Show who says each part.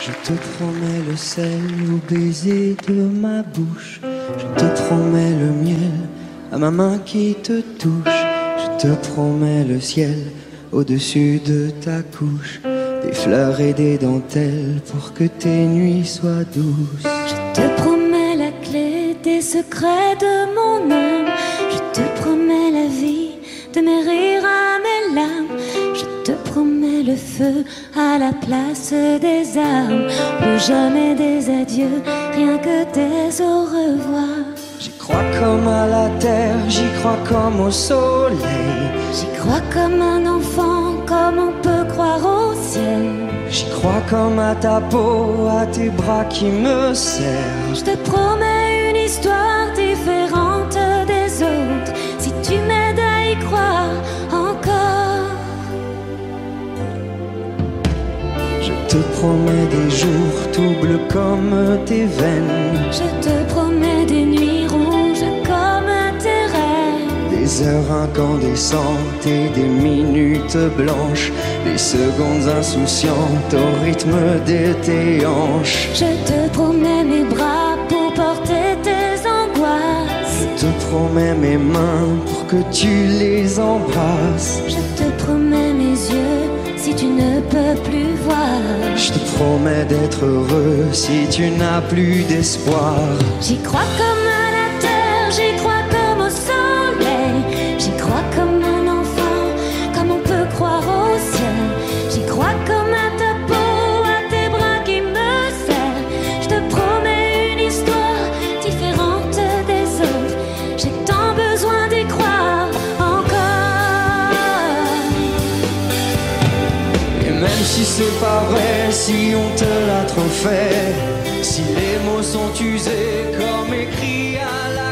Speaker 1: Je te promets le sel au baiser de ma bouche. Je te promets le miel à ma main qui te touche. Je te promets le ciel au-dessus de ta couche. Des fleurs et des dentelles pour que tes nuits soient douces.
Speaker 2: Je te promets la clé des secrets de mon âme. Je te promets la vie de mes rires à mes larmes. Je te promets le feu à la place des armes. Plus jamais des adieux, rien que des au revoir.
Speaker 1: J'y crois comme à la terre, j'y crois comme au soleil.
Speaker 2: J'y crois comme un enfant, comme on peut croire au ciel.
Speaker 1: J'y crois comme à ta peau, à tes bras qui me serrent.
Speaker 2: Je te promets une histoire différente des autres, si tu m'aides à y croire encore.
Speaker 1: Je te promets des jours tout bleus comme tes veines.
Speaker 2: Je te promets des nuits rouges comme tes rêves.
Speaker 1: Des heures incandescentes et des minutes blanches. Des secondes insouciantes au rythme de tes hanches.
Speaker 2: Je te promets mes bras pour porter tes angoisses.
Speaker 1: Je te promets mes mains pour que tu les embrasses.
Speaker 2: Je te promets mes yeux si tu ne peux plus voir.
Speaker 1: Je te promets d'être heureux si tu n'as plus d'espoir.
Speaker 2: J'y crois comme à la terre, j'y crois comme au soleil. J'y crois comme un enfant, comme on peut croire au ciel. J'y crois comme à ta peau, à tes bras qui me serrent. Je te promets une histoire différente des autres. J'ai tant besoin d'y croire encore.
Speaker 1: Et même si c'est pas vrai, si on te l'a trop fait, si les mots sont usés comme écrits à la